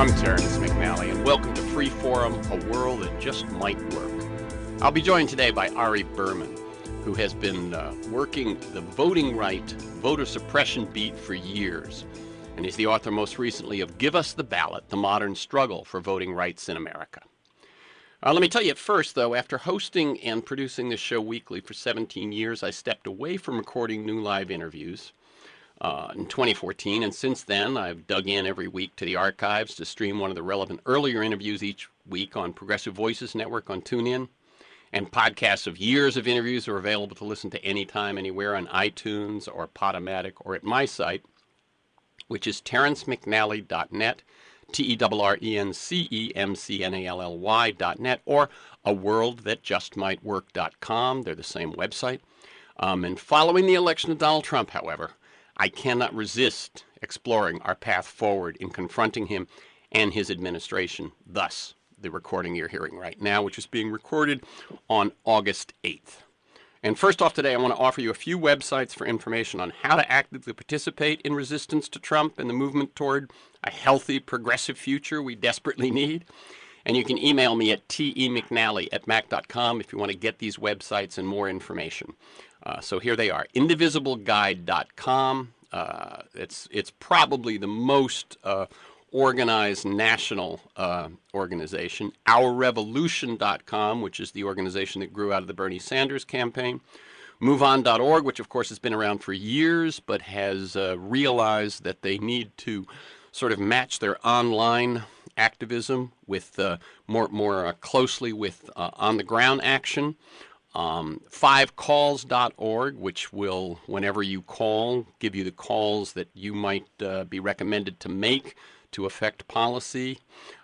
I'm Terrence McNally, and welcome to Free Forum, a world that just might work. I'll be joined today by Ari Berman, who has been working the voting right, voter suppression beat for years, and he's the author most recently of Give Us the Ballot, the modern struggle for voting rights in America. Let me tell you at first, though, after hosting and producing this show weekly for 17 years, I stepped away from recording new live interviews in 2014, and since then I've dug in every week to the archives to stream one of the relevant earlier interviews each week on Progressive Voices Network on TuneIn, and podcasts of years of interviews are available to listen to anytime, anywhere on iTunes or Podomatic or at my site, which is terrencemcnally.net, TERRENCEMCNALLY.net, or aworldthatjustmightwork.com. They're the same website. And following the election of Donald Trump, however, I cannot resist exploring our path forward in confronting him and his administration, thus the recording you're hearing right now, which is being recorded on August 8th. And first off today, I want to offer you a few websites for information on how to actively participate in resistance to Trump and the movement toward a healthy, progressive future we desperately need. And you can email me at temcnally@mac.com if you want to get these websites and more information. So here they are. Indivisibleguide.com. It's probably the most organized national organization. OurRevolution.com, which is the organization that grew out of the Bernie Sanders campaign. MoveOn.org, which of course has been around for years, but has realized that they need to sort of match their online activism with more closely with on-the-ground action. 5calls.org, which will, whenever you call, give you the calls that you might be recommended to make to affect policy.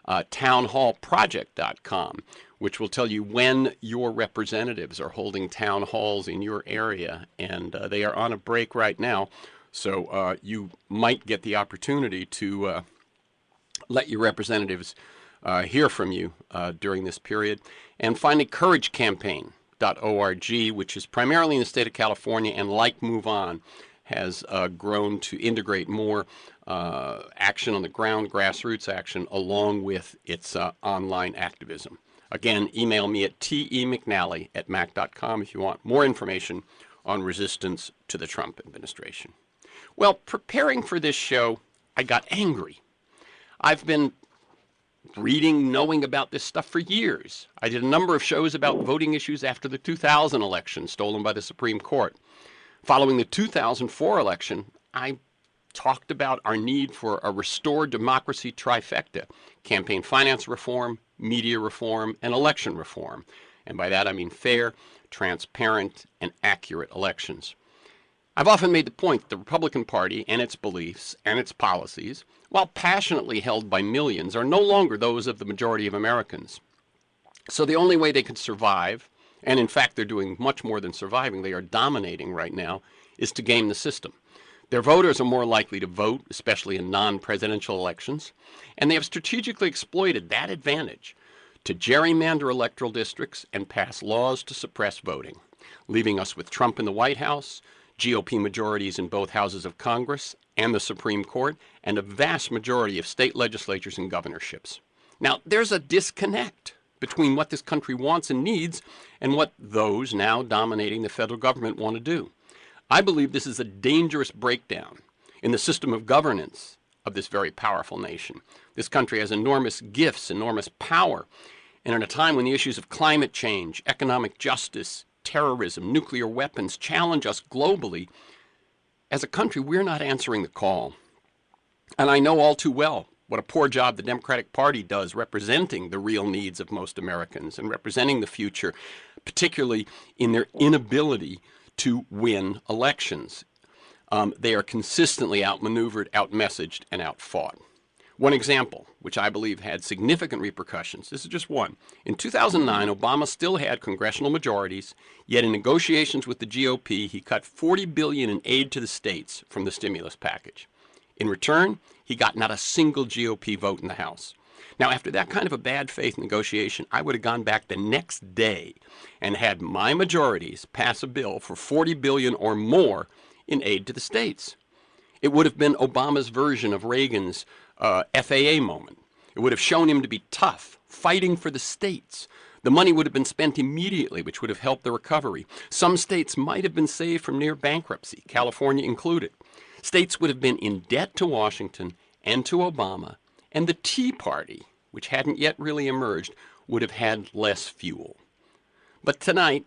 Townhallproject.com, which will tell you when your representatives are holding town halls in your area, and they are on a break right now, so you might get the opportunity to let your representatives hear from you during this period. And finally, couragecampaign.org, which is primarily in the state of California, and like Move On, has grown to integrate more action on the ground, grassroots action, along with its online activism. Again, email me at temcnally@mac.com if you want more information on resistance to the Trump administration. Well, preparing for this show, I got angry. I've been reading, knowing about this stuff for years. I did a number of shows about voting issues after the 2000 election stolen by the Supreme Court. Following the 2004 election, I talked about our need for a restored democracy trifecta: campaign finance reform, media reform, and election reform. And by that I mean fair, transparent, and accurate elections. I've often made the point that the Republican Party and its beliefs and its policies, while passionately held by millions, are no longer those of the majority of Americans. So the only way they could survive, and in fact they're doing much more than surviving, they are dominating right now, is to game the system. Their voters are more likely to vote, especially in non-presidential elections, and they have strategically exploited that advantage to gerrymander electoral districts and pass laws to suppress voting, leaving us with Trump in the White House, GOP majorities in both houses of Congress and the Supreme Court, and a vast majority of state legislatures and governorships. Now, there's a disconnect between what this country wants and needs and what those now dominating the federal government want to do. I believe this is a dangerous breakdown in the system of governance of this very powerful nation. This country has enormous gifts, enormous power, and at a time when the issues of climate change, economic justice, terrorism, nuclear weapons challenge us globally, as a country, we're not answering the call. And I know all too well what a poor job the Democratic Party does representing the real needs of most Americans and representing the future, particularly in their inability to win elections. They are consistently outmaneuvered, outmessaged, and outfought. One example, which I believe had significant repercussions, this is just one. In 2009, Obama still had congressional majorities, yet in negotiations with the GOP, he cut $40 billion in aid to the states from the stimulus package. In return, he got not a single GOP vote in the House. Now, after that kind of a bad faith negotiation, I would have gone back the next day and had my majorities pass a bill for $40 billion or more in aid to the states. It would have been Obama's version of Reagan's FAA moment. It would have shown him to be tough, fighting for the states. The money would have been spent immediately, which would have helped the recovery. Some states might have been saved from near bankruptcy, California included. States would have been in debt to Washington and to Obama, and the Tea Party, which hadn't yet really emerged, would have had less fuel. But tonight,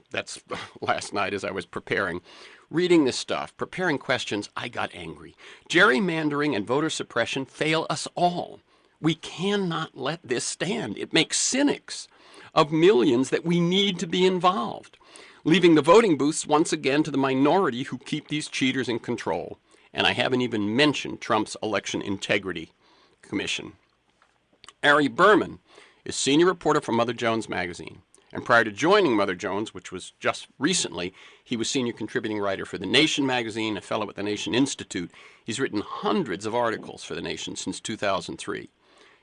that's last night as I was preparing, reading this stuff, preparing questions, I got angry. Gerrymandering and voter suppression fail us all. We cannot let this stand. It makes cynics of millions that we need to be involved, leaving the voting booths once again to the minority who keep these cheaters in control. And I haven't even mentioned Trump's Election Integrity Commission. Ari Berman is senior reporter for Mother Jones magazine. And prior to joining Mother Jones, which was just recently, he was senior contributing writer for The Nation magazine, a fellow at the Nation Institute. He's written hundreds of articles for The Nation since 2003.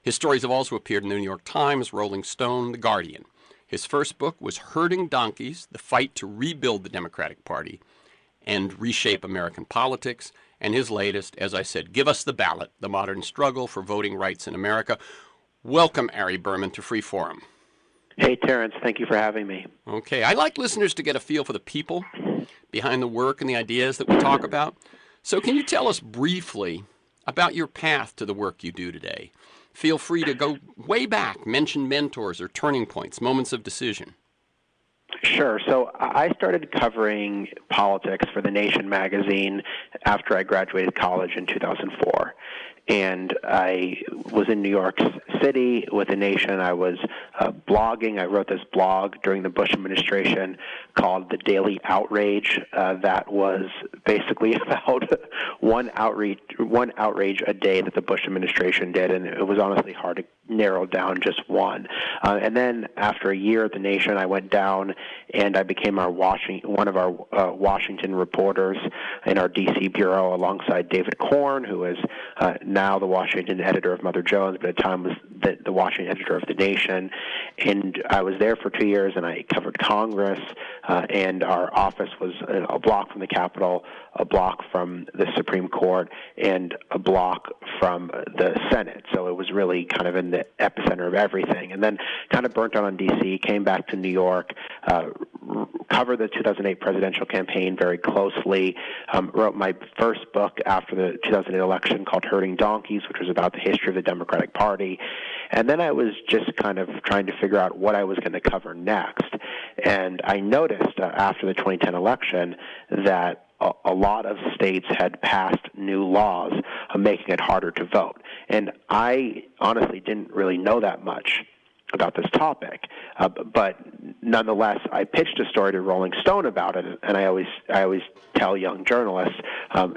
His stories have also appeared in the New York Times, Rolling Stone, The Guardian. His first book was Herding Donkeys, The Fight to Rebuild the Democratic Party and Reshape American Politics. And his latest, as I said, Give Us the Ballot, The Modern Struggle for Voting Rights in America. Welcome, Ari Berman, to Free Forum. Hey, Terrence. Thank you for having me. Okay. I like listeners to get a feel for the people behind the work and the ideas that we talk about. So can you tell us briefly about your path to the work you do today? Feel free to go way back, mention mentors or turning points, moments of decision. Sure. So I started covering politics for The Nation magazine after I graduated college in 2004. And I was in New York City with The Nation. I was blogging. I wrote this blog during the Bush administration called The Daily Outrage. That was basically about one outrage a day that the Bush administration did, and it was honestly hard to narrow down just one. And then after a year at The Nation, I went down and I became one of our Washington reporters in our D.C. bureau alongside David Korn, who is now the Washington editor of Mother Jones, but at the time was the Washington editor of The Nation. And I was there for 2 years, and I covered Congress, and our office was a block from the Capitol, a block from the Supreme Court, and a block from the Senate. So it was really kind of in the epicenter of everything. And then kind of burnt out on D.C., came back to New York, covered the 2008 presidential campaign very closely, wrote my first book after the 2008 election called Herding Donkeys, which was about the history of the Democratic Party. And then I was just kind of trying to figure out what I was going to cover next. And I noticed after the 2010 election that a lot of states had passed new laws making it harder to vote. And I honestly didn't really know that much about this topic, but nonetheless, I pitched a story to Rolling Stone about it, and I always tell young journalists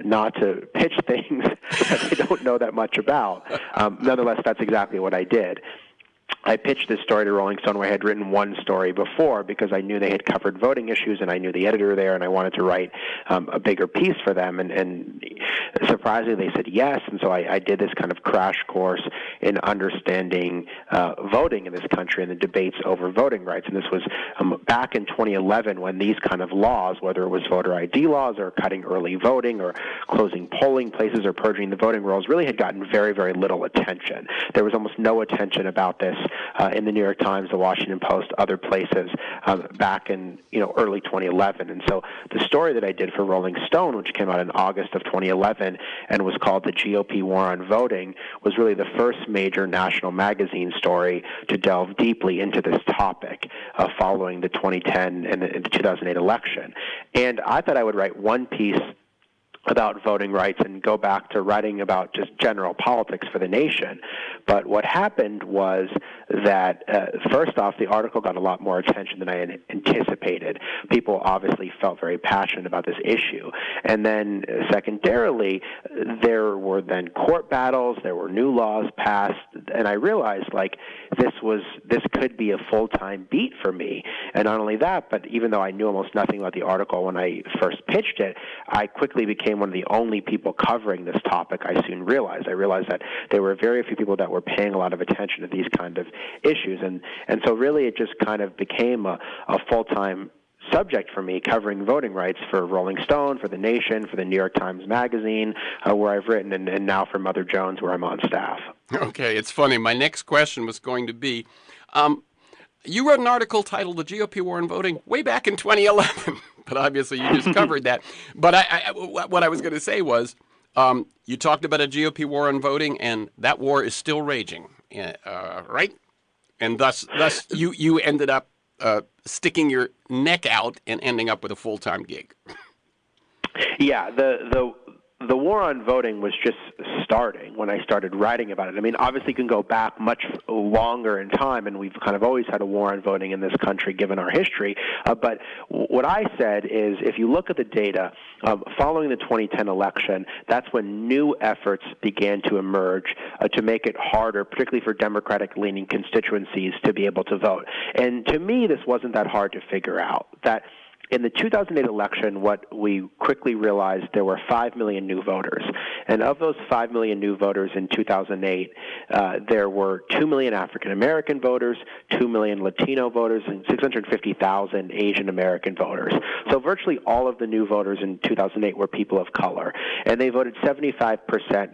not to pitch things that they don't know that much about. Nonetheless, that's exactly what I did. I pitched this story to Rolling Stone where I had written one story before because I knew they had covered voting issues and I knew the editor there and I wanted to write a bigger piece for them. And surprisingly, they said yes. And so I did this kind of crash course in understanding voting in this country and the debates over voting rights. And this was back in 2011 when these kind of laws, whether it was voter ID laws or cutting early voting or closing polling places or purging the voting rolls, really had gotten very, very little attention. There was almost no attention about this in the New York Times, the Washington Post, other places back in early 2011. And so the story that I did for Rolling Stone, which came out in August of 2011 and was called The GOP War on Voting, was really the first major national magazine story to delve deeply into this topic following the 2010 and the 2008 election. And I thought I would write one piece about voting rights and go back to writing about just general politics for The Nation. But what happened was that, first off, the article got a lot more attention than I had anticipated. People obviously felt very passionate about this issue. And then secondarily, there were then court battles, there were new laws passed, and I realized, this could be a full-time beat for me. And not only that, but even though I knew almost nothing about the article when I first pitched it, I quickly became one of the only people covering this topic. I soon realized. I realized that there were very few people that were paying a lot of attention to these kind of issues. And so really it just kind of became a full-time subject for me, covering voting rights for Rolling Stone, for The Nation, for the New York Times Magazine, where I've written, and now for Mother Jones, where I'm on staff. Okay, it's funny. My next question was going to be, you wrote an article titled "The GOP War on Voting" way back in 2011, but obviously you just covered that. But what I was going to say was, you talked about a GOP war on voting, and that war is still raging, right? And thus you ended up sticking your neck out and ending up with a full-time gig. Yeah, the war on voting was just starting when I started writing about it. I mean, obviously you can go back much longer in time, and we've kind of always had a war on voting in this country given our history. But what I said is, if you look at the data, following the 2010 election, that's when new efforts began to emerge to make it harder, particularly for Democratic-leaning constituencies, to be able to vote. And to me, this wasn't that hard to figure out, that in the 2008 election, what we quickly realized, there were 5 million new voters. And of those 5 million new voters in 2008, there were 2 million African-American voters, 2 million Latino voters, and 650,000 Asian American voters. So virtually all of the new voters in 2008 were people of color. And they voted 75%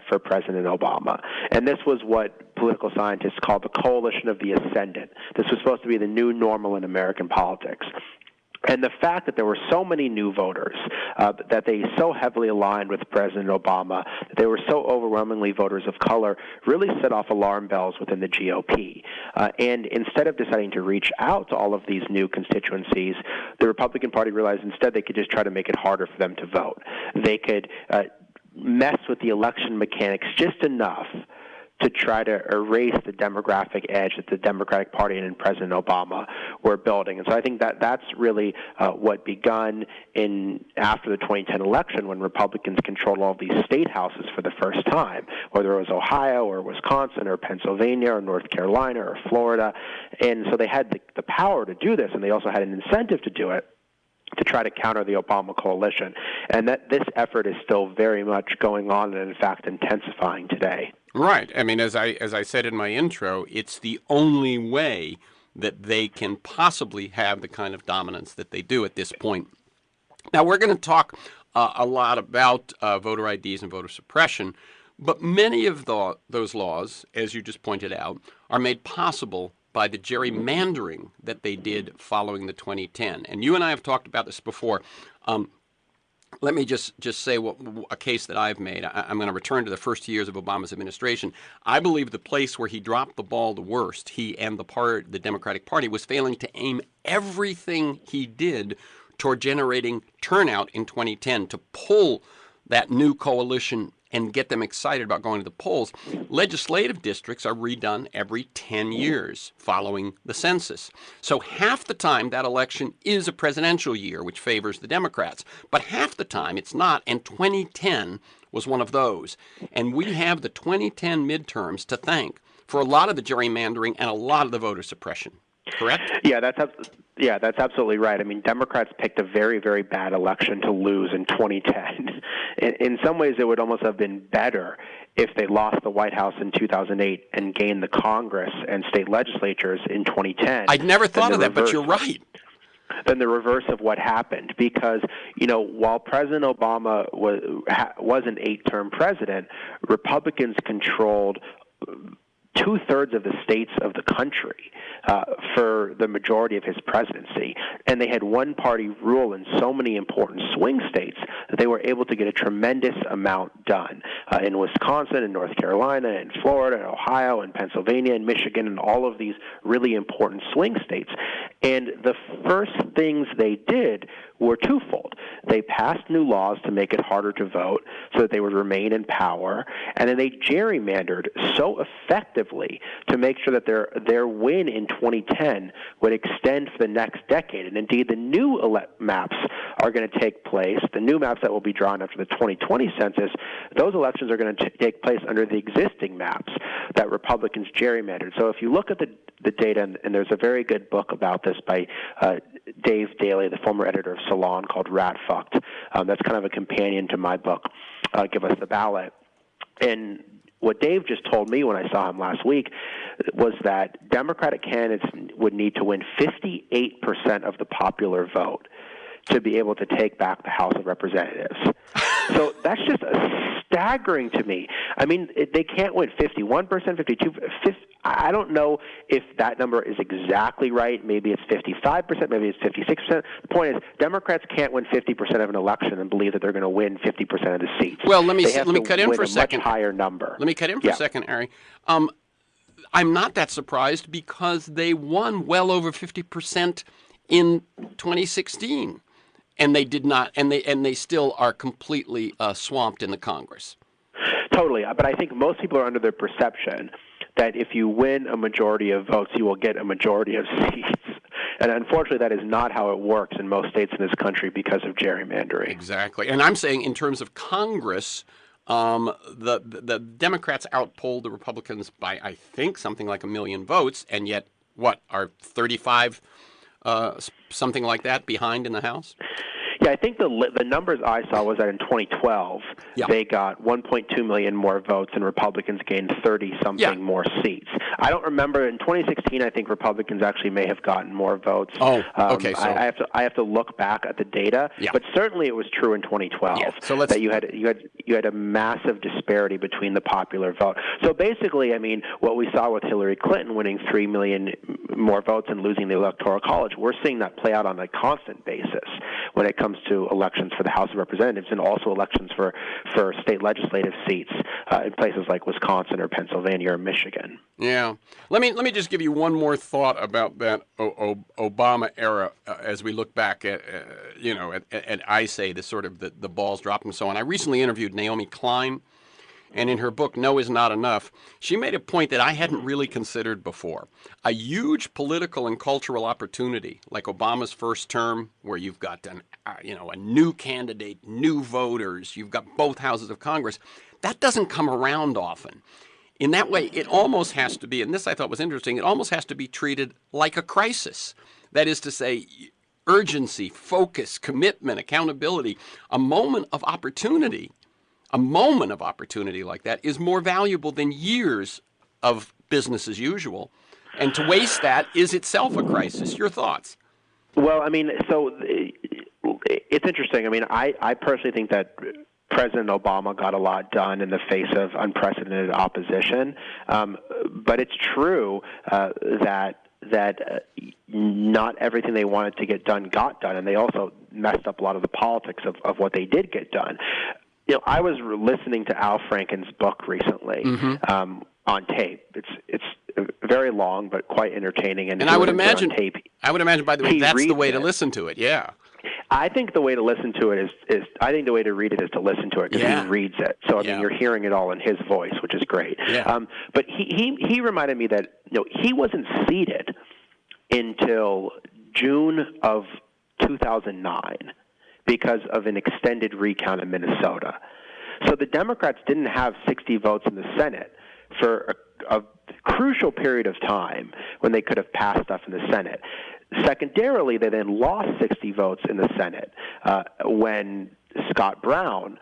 for President Obama. And this was what political scientists call the coalition of the ascendant. This was supposed to be the new normal in American politics. And the fact that there were so many new voters, that they so heavily aligned with President Obama, that they were so overwhelmingly voters of color, really set off alarm bells within the GOP. And instead of deciding to reach out to all of these new constituencies, the Republican Party realized instead they could just try to make it harder for them to vote. They could mess with the election mechanics just enough to try to erase the demographic edge that the Democratic Party and President Obama were building. And so I think that that's really what begun after the 2010 election, when Republicans controlled all of these state houses for the first time, whether it was Ohio or Wisconsin or Pennsylvania or North Carolina or Florida. And so they had the power to do this, and they also had an incentive to do it, to try to counter the Obama coalition. And that this effort is still very much going on and, in fact, intensifying today. Right. I mean, as I said in my intro, it's the only way that they can possibly have the kind of dominance that they do at this point. Now, we're going to talk a lot about voter IDs and voter suppression, but many of those laws, as you just pointed out, are made possible by the gerrymandering that they did following the 2010. And you and I have talked about this before. Let me just say a case that I've made. I'm going to return to the first years of Obama's administration. I believe the place where he dropped the ball the worst, he and the Democratic Party, was failing to aim everything he did toward generating turnout in 2010 to pull that new coalition and get them excited about going to the polls. Legislative districts are redone every 10 years following the census. So half the time that election is a presidential year, which favors the Democrats. But half the time it's not, and 2010 was one of those. And we have the 2010 midterms to thank for a lot of the gerrymandering and a lot of the voter suppression. Correct? Yeah, that's absolutely right. I mean, Democrats picked a very, very bad election to lose in 2010. In some ways, it would almost have been better if they lost the White House in 2008 and gained the Congress and state legislatures in 2010. I'd never thought of that, but you're right. Than the reverse of what happened, because, you know, while President Obama was an 8-term president, Republicans controlled two-thirds of the states of the country for the majority of his presidency. And they had one-party rule in so many important swing states that they were able to get a tremendous amount done in Wisconsin and North Carolina and Florida and Ohio and Pennsylvania and Michigan and all of these really important swing states. And the first things they did were twofold. They passed new laws to make it harder to vote so that they would remain in power, and then they gerrymandered so effectively to make sure that their win in 2010 would extend for the next decade. And indeed, the new maps are going to take place, the new maps that will be drawn after the 2020 census, those elections are going to take place under the existing maps that Republicans gerrymandered. So if you look at the data, and there's a very good book about this by Dave Daly, the former editor of Salon, called Rat Fucked. That's kind of a companion to my book, Give Us the Ballot. And what Dave just told me when I saw him last week was that Democratic candidates would need to win 58% of the popular vote to be able to take back the House of Representatives. So that's just staggering to me. I mean, they can't win 51%, 52%. I don't know if that number is exactly right. Maybe it's 55%, maybe it's 56%. The point is, Democrats can't win 50% of an election and believe that they're going to win 50% of the seats. Well, let me cut in for a second. Much higher number. Let me cut in for a second, Ari. I'm not that surprised because they won well over 50% in 2016, and they did not, and they still are completely swamped in the Congress. Totally, but I think most people are under the perception that if you win a majority of votes, you will get a majority of seats. And unfortunately, that is not how it works in most states in this country because of gerrymandering. Exactly. And I'm saying in terms of Congress, the Democrats outpolled the Republicans by, I think, something like 1 million votes, and yet, are 35, something like that, behind in the House? Yeah, I think the numbers I saw was that in 2012, they got 1.2 million more votes and Republicans gained 30-something more seats. I don't remember. In 2016, I think Republicans actually may have gotten more votes. Oh, okay. So I have to look back at the data, but certainly it was true in 2012 that you had a massive disparity between the popular vote. So basically, I mean, what we saw with Hillary Clinton winning 3 million more votes and losing the Electoral College, we're seeing that play out on a constant basis when it comes to elections for the House of Representatives and also elections for state legislative seats in places like Wisconsin or Pennsylvania or Michigan. Yeah. Let me just give you one more thought about that Obama era as we look back at, I say the sort of the balls dropped and so on. I recently interviewed Naomi Klein, and in her book, No Is Not Enough, she made a point that I hadn't really considered before. A huge political and cultural opportunity, like Obama's first term, where you've got a new candidate, new voters, you've got both houses of Congress, that doesn't come around often. In that way, it almost has to be, and this I thought was interesting, it almost has to be treated like a crisis. That is to say, urgency, focus, commitment, accountability, a moment of opportunity. A moment of opportunity like that is more valuable than years of business as usual. And to waste that is itself a crisis. Your thoughts? Well, I mean, so it's interesting. I mean, I personally think that President Obama got a lot done in the face of unprecedented opposition. But it's true that not everything they wanted to get done got done, and they also messed up a lot of the politics of what they did get done. I was listening to Al Franken's book recently on tape. It's very long, but quite entertaining. And I would imagine, on tape, by the way, that's the way to listen to it. Yeah. I think the way to listen to it is I think the way to read it is to listen to it because he reads it. So I mean, you're hearing it all in his voice, which is great. Yeah. But he reminded me that he wasn't seated until June of 2009. Because of an extended recount in Minnesota. So the Democrats didn't have 60 votes in the Senate for a crucial period of time when they could have passed stuff in the Senate. Secondarily, they then lost 60 votes in the Senate when Scott Brown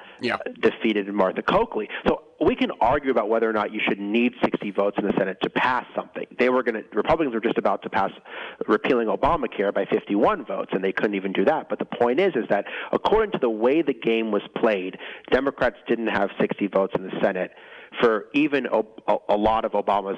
defeated Martha Coakley. So we can argue about whether or not you should need 60 votes in the Senate to pass something. Republicans were just about to pass repealing Obamacare by 51 votes, and they couldn't even do that. But the point is that according to the way the game was played, Democrats didn't have 60 votes in the Senate for even a lot of Obama's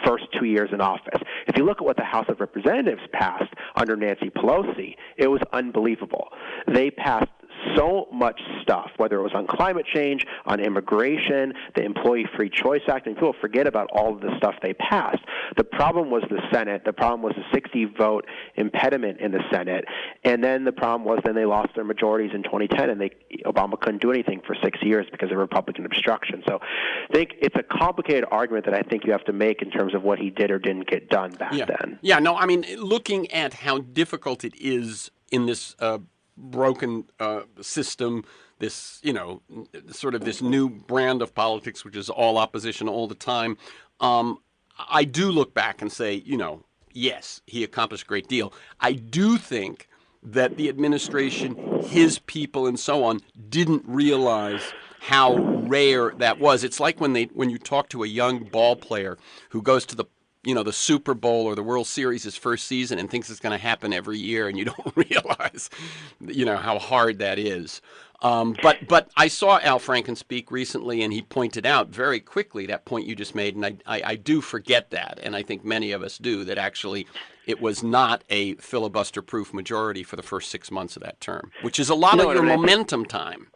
first 2 years in office. If you look at what the House of Representatives passed under Nancy Pelosi, it was unbelievable. They passed so much stuff, whether it was on climate change, on immigration, the Employee Free Choice Act, and people forget about all of the stuff they passed. The problem was the Senate. The problem was the 60-vote impediment in the Senate. And then the problem was then they lost their majorities in 2010, and Obama couldn't do anything for 6 years because of Republican obstruction. So I think it's a complicated argument that I think you have to make in terms of what he did or didn't get done back then. Yeah, no, I mean, looking at how difficult it is in this broken system, this, sort of this new brand of politics, which is all opposition all the time, I do look back and say, yes, he accomplished a great deal. I do think that the administration, his people, and so on, didn't realize how rare that was. It's like when you talk to a young ball player who goes to the the Super Bowl or the World Series' first season and thinks it's going to happen every year, and you don't realize, how hard that is. But I saw Al Franken speak recently, and he pointed out very quickly that point you just made, and I do forget that, and I think many of us do, that actually it was not a filibuster-proof majority for the first 6 months of that term, which is a lot of your momentum time.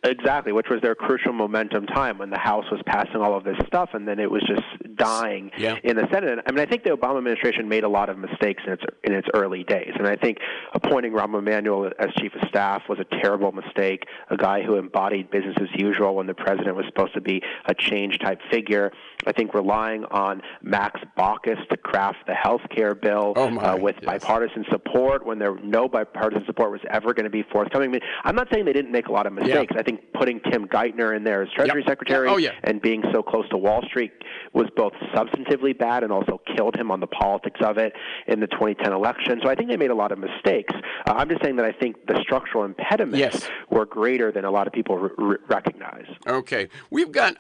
Exactly, which was their crucial momentum time when the House was passing all of this stuff, and then it was just dying in the Senate. I mean, I think the Obama administration made a lot of mistakes in its early days, and I think appointing Rahm Emanuel as chief of staff was a terrible mistake. A guy who embodied business as usual when the president was supposed to be a change-type figure. I think relying on Max Baucus to craft the health care bill with bipartisan support when no bipartisan support was ever going to be forthcoming. I mean, I'm not saying they didn't make a lot of mistakes. I think putting Tim Geithner in there as Treasury Secretary and being so close to Wall Street was both substantively bad and also killed him on the politics of it in the 2010 election. So I think they made a lot of mistakes. I'm just saying that I think the structural impediments were greater than a lot of people recognize. Okay. We've got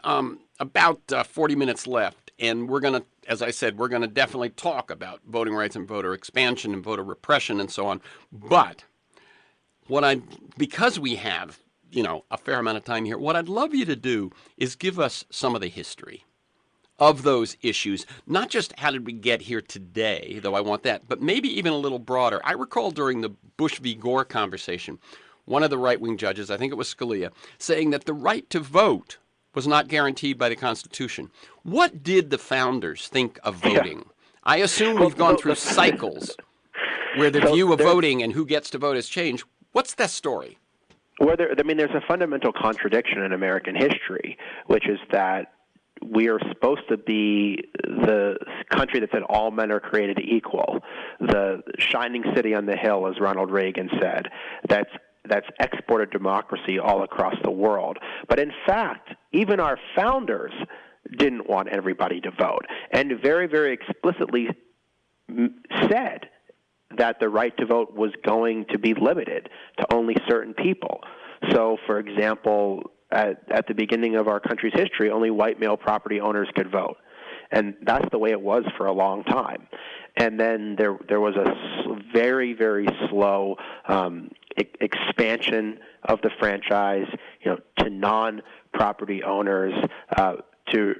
about 40 minutes left, and we're going to, as I said, we're going to definitely talk about voting rights and voter expansion and voter repression and so on. But because we have a fair amount of time here, what I'd love you to do is give us some of the history of those issues, not just how did we get here today, though I want that, but maybe even a little broader. I recall during the Bush v. Gore conversation, one of the right-wing judges, I think it was Scalia, saying that the right to vote was not guaranteed by the Constitution. What did the founders think of voting? I assume we've gone through cycles where the view of voting and who gets to vote has changed. What's that story? Well, there's a fundamental contradiction in American history, which is that we are supposed to be the country that said all men are created equal, the shining city on the hill, as Ronald Reagan said, that's exported democracy all across the world. But in fact, even our founders didn't want everybody to vote, and very, very explicitly said that the right to vote was going to be limited to only certain people. So, for example, at the beginning of our country's history, only white male property owners could vote. And that's the way it was for a long time. And then there was a very, very slow expansion of the franchise, to non-property owners, to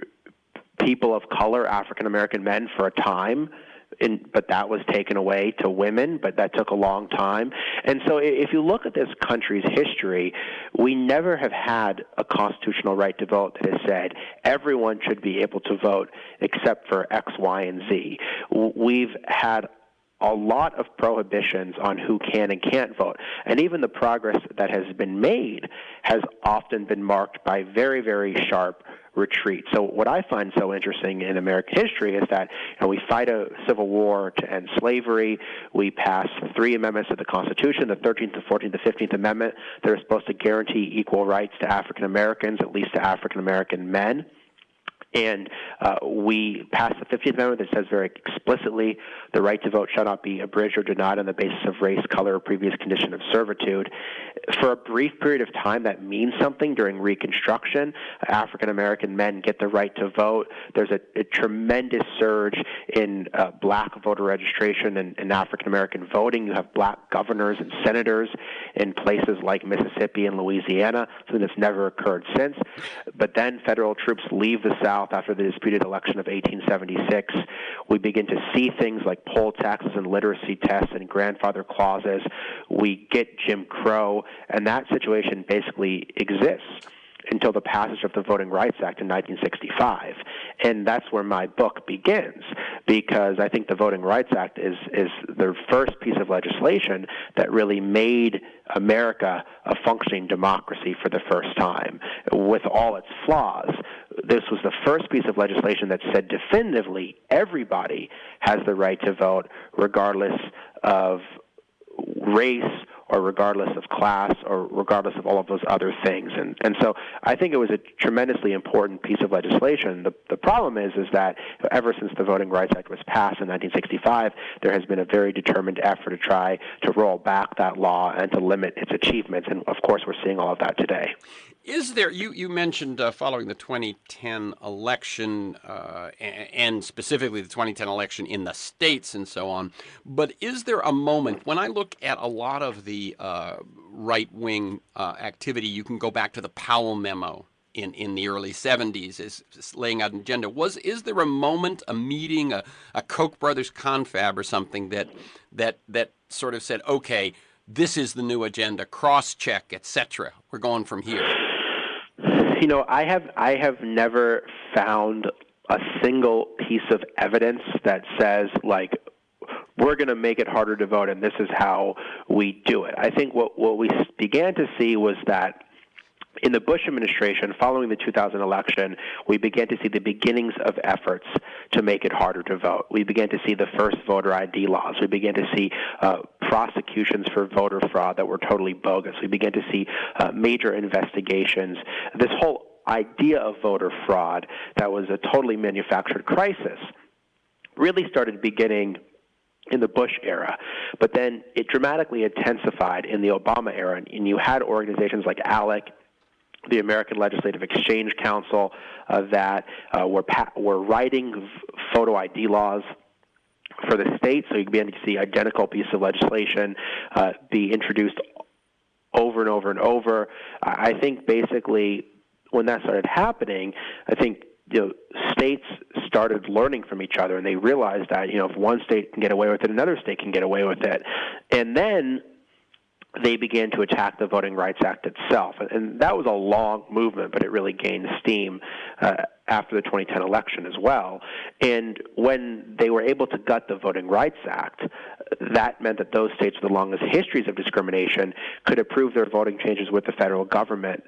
people of color, African-American men for a time. But that was taken away to women, but that took a long time. And so if you look at this country's history, we never have had a constitutional right to vote that has said everyone should be able to vote except for X, Y, and Z. We've had a lot of prohibitions on who can and can't vote. And even the progress that has been made has often been marked by very, very sharp retreat. So what I find so interesting in American history is that we fight a civil war to end slavery. We pass 3 amendments to the Constitution, the 13th, the 14th, the 15th Amendment, that are supposed to guarantee equal rights to African Americans, at least to African American men. And we passed the 15th Amendment that says very explicitly the right to vote shall not be abridged or denied on the basis of race, color, or previous condition of servitude. For a brief period of time, that means something. During Reconstruction, African-American men get the right to vote. There's a tremendous surge in black voter registration and African-American voting. You have black governors and senators in places like Mississippi and Louisiana, something that's never occurred since. But then federal troops leave the South after the disputed election of 1876. We begin to see things like poll taxes and literacy tests and grandfather clauses. We get Jim Crow, and that situation basically exists until the passage of the Voting Rights Act in 1965. And that's where my book begins, because I think the Voting Rights Act is the first piece of legislation that really made America a functioning democracy for the first time. With all its flaws, this was the first piece of legislation that said definitively everybody has the right to vote regardless of race or regardless of class or regardless of all of those other things. And so I think it was a tremendously important piece of legislation. The problem is that ever since the Voting Rights Act was passed in 1965, there has been a very determined effort to try to roll back that law and to limit its achievements. And, of course, we're seeing all of that today. Is there, you mentioned following the 2010 election and specifically the 2010 election in the states and so on, but is there a moment when I look at a lot of the right-wing activity, you can go back to the Powell memo in the early 70s is laying out an agenda. Is there a moment, a meeting, a Koch brothers confab or something that sort of said, okay, this is the new agenda, cross-check, etc. We're going from here. You know, I have never found a single piece of evidence that says, like, we're going to make it harder to vote and this is how we do it. I think what we began to see was that in the Bush administration, following the 2000 election, we began to see the beginnings of efforts to make it harder to vote. We began to see the first voter ID laws. We began to see prosecutions for voter fraud that were totally bogus. We began to see major investigations. This whole idea of voter fraud that was a totally manufactured crisis really started beginning in the Bush era, but then it dramatically intensified in the Obama era, and you had organizations like ALEC, the American Legislative Exchange Council, that were writing photo ID laws for the states, so you began to see identical pieces of legislation be introduced over and over and over. I think basically when that started happening, I think states started learning from each other, and they realized that if one state can get away with it, another state can get away with it, and then they began to attack the Voting Rights Act itself. And that was a long movement, but it really gained steam after the 2010 election as well. And when they were able to gut the Voting Rights Act, that meant that those states with the longest histories of discrimination could approve their voting changes with the federal government,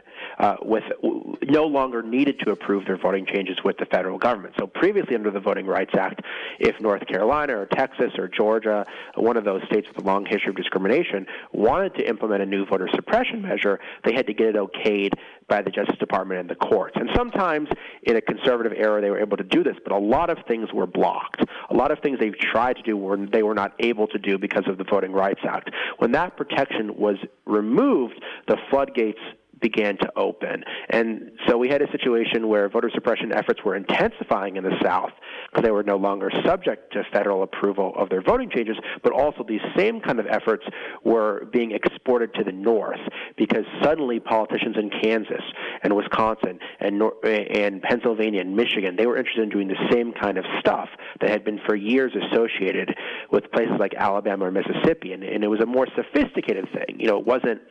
no longer needed to approve their voting changes with the federal government. So previously under the Voting Rights Act, if North Carolina or Texas or Georgia, one of those states with a long history of discrimination, wanted to implement a new voter suppression measure, they had to get it okayed by the Justice Department and the courts. And sometimes in a conservative era they were able to do this, but a lot of things were blocked. A lot of things they tried to do they were not able to do because of the Voting Rights Act. When that protection was removed, the floodgates began to open. And so we had a situation where voter suppression efforts were intensifying in the South because they were no longer subject to federal approval of their voting changes, but also these same kind of efforts were being exported to the North because suddenly politicians in Kansas and Wisconsin and Pennsylvania and Michigan, they were interested in doing the same kind of stuff that had been for years associated with places like Alabama or Mississippi. And it was a more sophisticated thing. It wasn't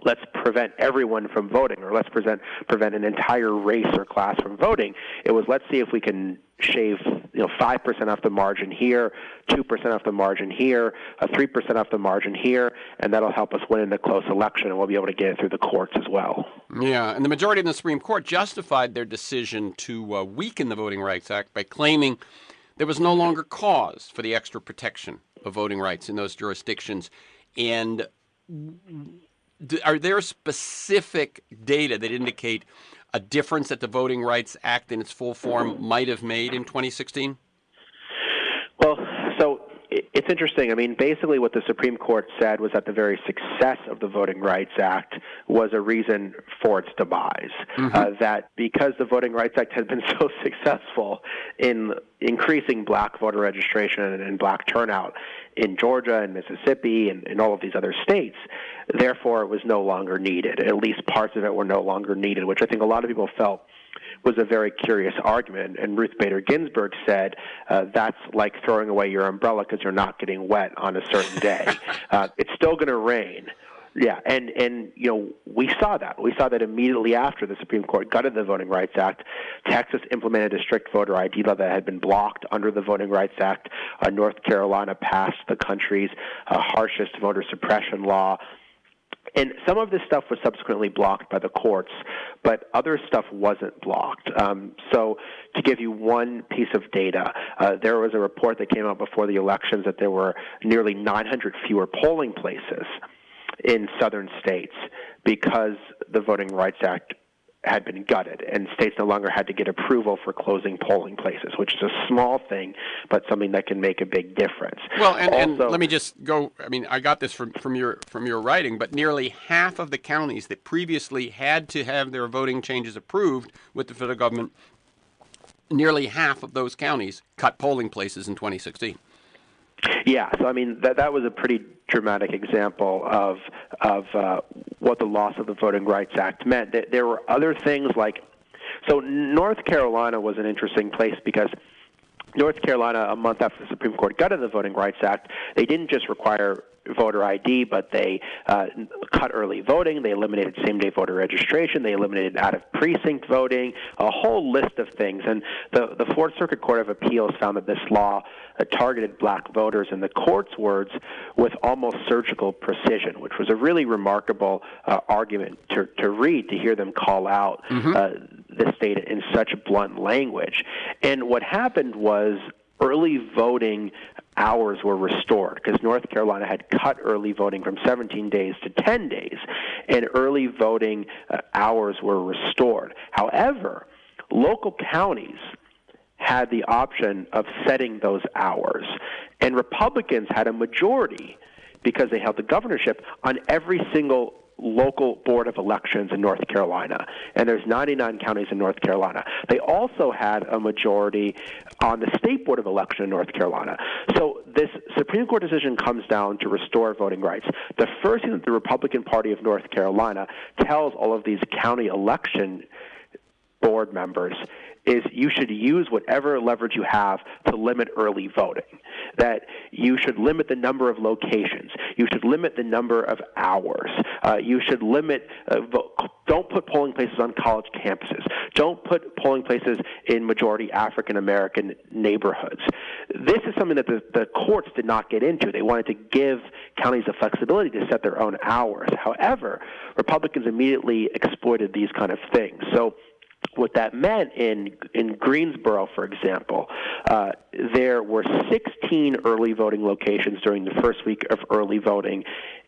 let's prevent everyone from voting, or let's prevent an entire race or class from voting. It was let's see if we can shave 5% off the margin here, 2% off the margin here, 3% off the margin here, and that'll help us win in a close election, and we'll be able to get it through the courts as well. Yeah, and the majority in the Supreme Court justified their decision to weaken the Voting Rights Act by claiming there was no longer cause for the extra protection of voting rights in those jurisdictions. And are there specific data that indicate a difference that the Voting Rights Act in its full form might have made in 2016? Well, so it's interesting. I mean, basically what the Supreme Court said was that the very success of the Voting Rights Act was a reason for its demise. That because the Voting Rights Act had been so successful in increasing black voter registration and black turnout in Georgia and Mississippi and all of these other states, therefore it was no longer needed. At least parts of it were no longer needed, which I think a lot of people felt was a very curious argument. And Ruth Bader Ginsburg said that's like throwing away your umbrella because you're not getting wet on a certain day. It's still going to rain. Yeah, and we saw that. We saw that immediately after the Supreme Court gutted the Voting Rights Act. Texas implemented a strict voter ID law that had been blocked under the Voting Rights Act. North Carolina passed the country's harshest voter suppression law. And some of this stuff was subsequently blocked by the courts, but other stuff wasn't blocked. So to give you one piece of data, there was a report that came out before the elections that there were nearly 900 fewer polling places in southern states because the Voting Rights Act had been gutted, and states no longer had to get approval for closing polling places, which is a small thing, but something that can make a big difference. Well, and let me just go. I mean, I got this from your writing, but nearly half of the counties that previously had to have their voting changes approved with the federal government, nearly half of those counties cut polling places in 2016. Yeah, so I mean that was a pretty dramatic example of what the loss of the Voting Rights Act meant. There were other things like, so North Carolina was an interesting place because North Carolina, a month after the Supreme Court gutted the Voting Rights Act, they didn't just require voter ID, but they cut early voting, they eliminated same-day voter registration, they eliminated out-of-precinct voting, a whole list of things. And the Fourth Circuit Court of Appeals found that this law targeted black voters, in the court's words, with almost surgical precision, which was a really remarkable argument to read, to hear them call out the state in such blunt language. And what happened was early voting hours were restored because North Carolina had cut early voting from 17 days to 10 days, and early voting hours were restored. However, local counties had the option of setting those hours, and Republicans had a majority because they held the governorship on every single local board of elections in North Carolina, and there's 99 counties in North Carolina. They also had a majority on the state board of election in North Carolina. So this Supreme Court decision comes down to restore voting rights. The first thing that the Republican Party of North Carolina tells all of these county election board members is you should use whatever leverage you have to limit early voting, that you should limit the number of locations, you should limit the number of hours, you should limit, don't put polling places on college campuses, don't put polling places in majority African-American neighborhoods. This is something that the courts did not get into. They wanted to give counties the flexibility to set their own hours. However, Republicans immediately exploited these kind of things. So what that meant in Greensboro, for example, there were 16 early voting locations during the first week of early voting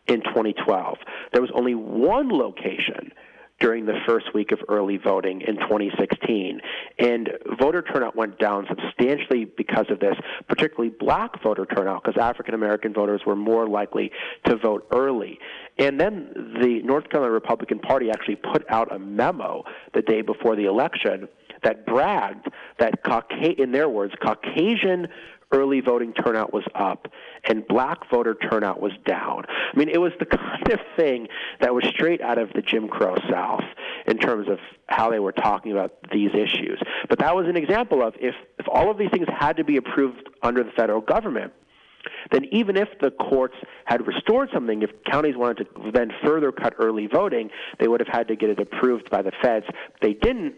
in 2012. There was only one location during the first week of early voting in 2016. And voter turnout went down substantially because of this, particularly black voter turnout, because African-American voters were more likely to vote early. And then the North Carolina Republican Party actually put out a memo the day before the election that bragged that, in their words, Caucasian early voting turnout was up and black voter turnout was down. I mean, it was the kind of thing that was straight out of the Jim Crow South in terms of how they were talking about these issues. But that was an example of if all of these things had to be approved under the federal government, then even if the courts had restored something, if counties wanted to then further cut early voting, they would have had to get it approved by the feds. They didn't.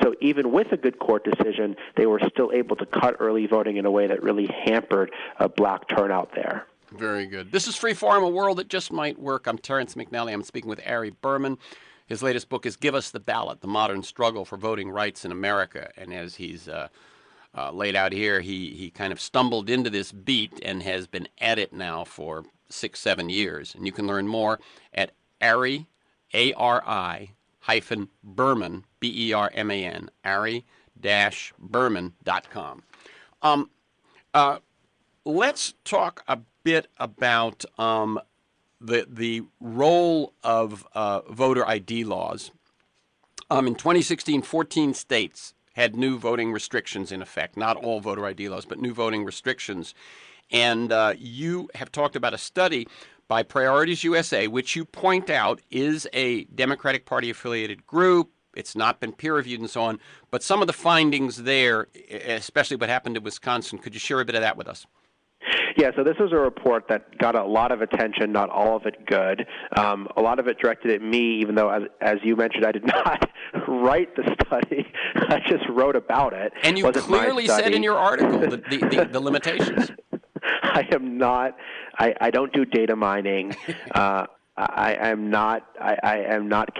So even with a good court decision, they were still able to cut early voting in a way that really hampered a black turnout there. Very good. This is Freeform, a world that just might work. I'm Terrence McNally. I'm speaking with Ari Berman. His latest book is Give Us the Ballot, The Modern Struggle for Voting Rights in America. And as he's laid out here, he kind of stumbled into this beat and has been at it now for 6-7 years. And you can learn more at Ari, A-R-I, Berman, B-E-R-M-A-N, Ari-Berman.com. Let's talk a bit about the role of voter ID laws. In 2016, 14 states had new voting restrictions in effect. Not all voter ID laws, but new voting restrictions. And you have talked about a study by Priorities USA, which you point out is a Democratic Party affiliated group. It's not been peer-reviewed and so on. But some of the findings there, especially what happened in Wisconsin, could you share a bit of that with us? Yeah, so this was a report that got a lot of attention, not all of it good. A lot of it directed at me, even though, as you mentioned, I did not write the study. I just wrote about it. And you clearly said in your article the limitations. I am not. I don't do data mining. I am not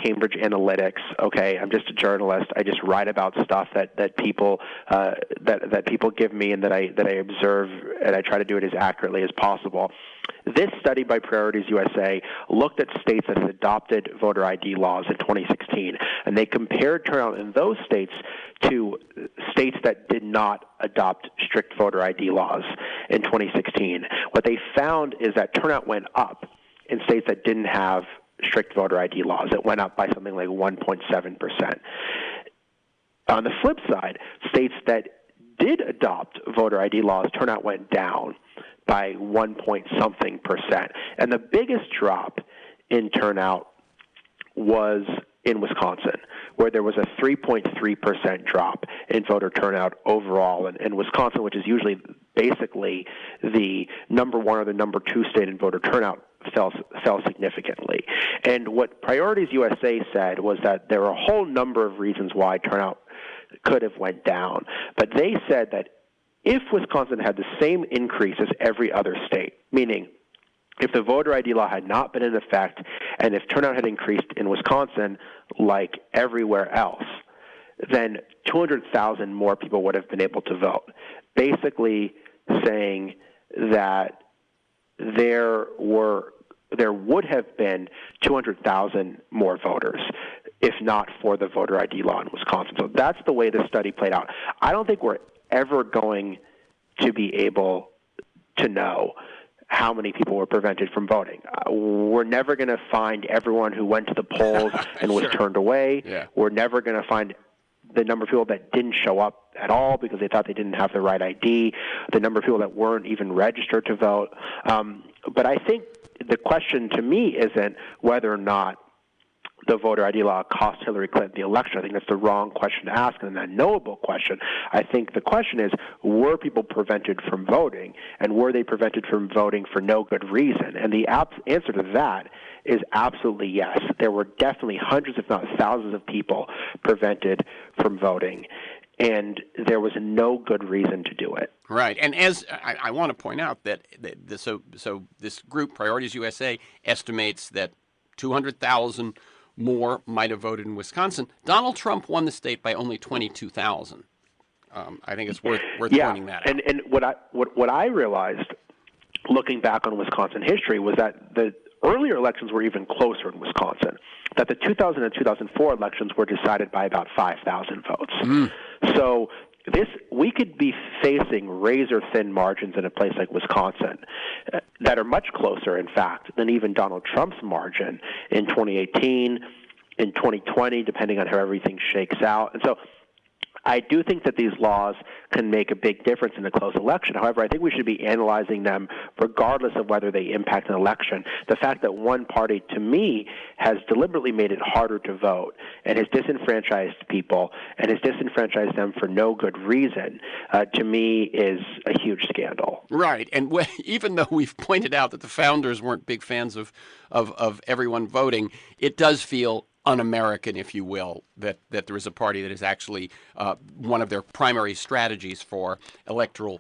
Cambridge Analytics. Okay, I'm just a journalist. I just write about stuff that people that people give me and that I observe, and I try to do it as accurately as possible. This study by Priorities USA looked at states that had adopted voter ID laws in 2016, and they compared turnout in those states to states that did not adopt strict voter ID laws in 2016. What they found is that turnout went up in states that didn't have strict voter ID laws. It went up by something like 1.7%. On the flip side, states that did adopt voter ID laws, turnout went down by 1-point-something%. And the biggest drop in turnout was in Wisconsin, where there was a 3.3% drop in voter turnout overall. In Wisconsin, which is usually basically the number one or the number two state in voter turnout, fell significantly. And what Priorities USA said was that there were a whole number of reasons why turnout could have went down. But they said that if Wisconsin had the same increase as every other state, meaning if the voter ID law had not been in effect and if turnout had increased in Wisconsin like everywhere else, then 200,000 more people would have been able to vote, basically saying that there would have been 200,000 more voters if not for the voter ID law in Wisconsin. So that's the way this study played out. I don't think we're ever going to be able to know how many people were prevented from voting. We're never going to find everyone who went to the polls and was turned away. Yeah. We're never going to find the number of people that didn't show up at all because they thought they didn't have the right ID, the number of people that weren't even registered to vote. But I think the question to me isn't whether or not the voter ID law cost Hillary Clinton the election. I think that's the wrong question to ask and an unknowable question. I think the question is, were people prevented from voting, and were they prevented from voting for no good reason? And the answer to that is absolutely yes. There were definitely hundreds, if not thousands, of people prevented from voting, and there was no good reason to do it. Right, and as I want to point out that so this group, Priorities USA, estimates that 200,000 more might have voted in Wisconsin. Donald Trump won the state by only 22,000. I think it's worth pointing that out. And what I realized, looking back on Wisconsin history, was that the earlier elections were even closer in Wisconsin. That the 2000 and 2004 elections were decided by about 5,000 votes. So we could be facing razor-thin margins in a place like Wisconsin that are much closer, in fact, than even Donald Trump's margin in 2018, in 2020, depending on how everything shakes out. And so I do think that these laws can make a big difference in a close election. However, I think we should be analyzing them regardless of whether they impact an election. The fact that one party, to me, has deliberately made it harder to vote and has disenfranchised people and has disenfranchised them for no good reason, to me, is a huge scandal. Right. And even though we've pointed out that the founders weren't big fans of everyone voting, it does feel un-American, if you will, that there is a party that is actually one of their primary strategies for electoral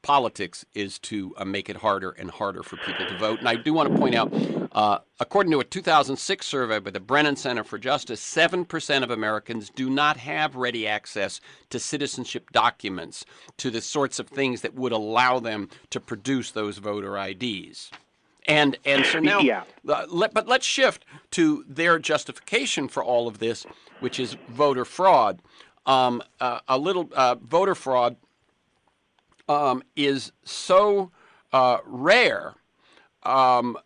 politics is to make it harder and harder for people to vote. And I do want to point out, according to a 2006 survey by the Brennan Center for Justice, 7% of Americans do not have ready access to citizenship documents, to the sorts of things that would allow them to produce those voter IDs. And so now, but let's shift to their justification for all of this, which is voter fraud. Voter fraud is so rare, and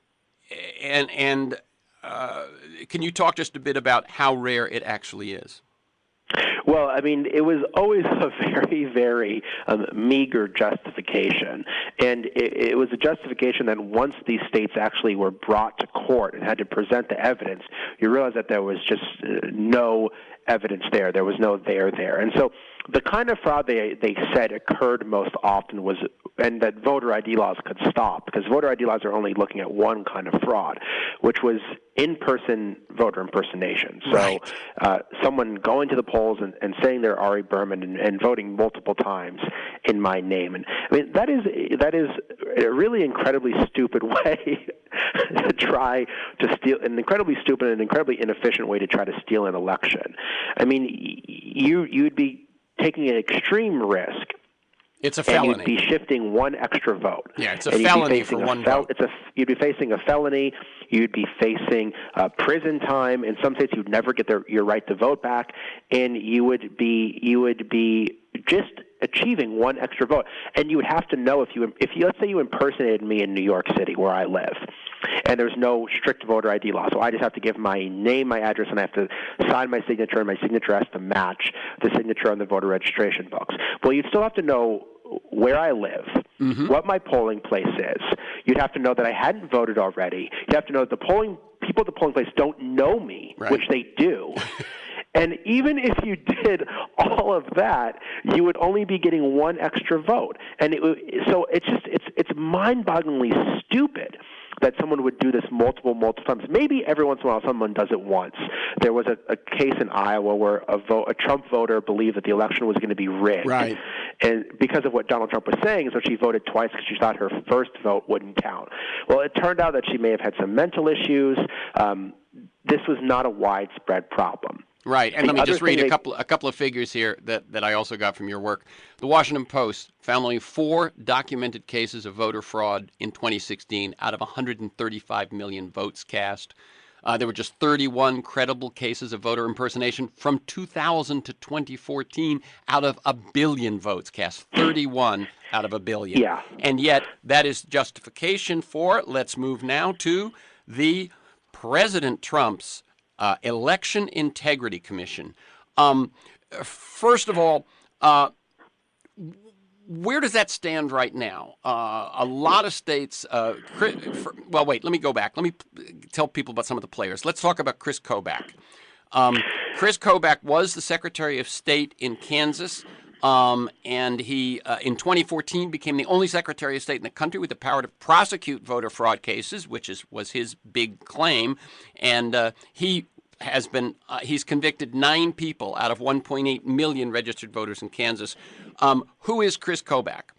can you talk just a bit about how rare it actually is? Well, I mean, it was always a very, very meager justification. And it was a justification that once these states actually were brought to court and had to present the evidence, you realize that there was just no evidence there. There was no there. And so the kind of fraud they said occurred most often was, and that voter ID laws could stop, because voter ID laws are only looking at one kind of fraud, which was in-person voter impersonation. So right. Someone going to the polls and saying they're Ari Berman and voting multiple times in my name. And I mean, that is a really incredibly stupid way to try to steal, an incredibly stupid and incredibly inefficient way to try to steal an election. I mean, you'd be taking an extreme risk It's a And felony. you'd be shifting one extra vote. Yeah, it's a felony for one vote. You'd be facing a felony. You'd be facing prison time. In some states, you'd never get your right to vote back, and you would be just achieving one extra vote. And you would have to know if you let's say you impersonated me in New York City, where I live, and there's no strict voter ID law, so I just have to give my name, my address, and I have to sign my signature, and my signature has to match the signature on the voter registration books. Well, you'd still have to know where I live, what my polling place is. You'd have to know that I hadn't voted already. You'd have to know that the people at the polling place don't know me, right, which they do. And even if you did all of that, you would only be getting one extra vote. And so it's mind-bogglingly stupid that someone would do this multiple times. Maybe every once in a while someone does it once. There was a case in Iowa where a Trump voter believed that the election was going to be rigged. Right. And because of what Donald Trump was saying, so she voted twice because she thought her first vote wouldn't count. Well, it turned out that she may have had some mental issues. This was not a widespread problem. Right, and let me just read a couple of figures here that I also got from your work. The Washington Post found only 4 documented cases of voter fraud in 2016 out of 135 million votes cast. There were just 31 credible cases of voter impersonation from 2000 to 2014 out of 1 billion votes cast. 31 out of 1 billion. Yeah. And yet that is justification for, let's move now to the President Trump's Election Integrity Commission. First of all, where does that stand right now? A lot of states. Well, wait. Let me go back. Let me tell people about some of the players. Let's talk about Chris Kobach. Chris Kobach was the Secretary of State in Kansas. And he, in 2014, became the only Secretary of State in the country with the power to prosecute voter fraud cases, which was his big claim. And he's convicted 9 people out of 1.8 million registered voters in Kansas. Who is Chris Kobach?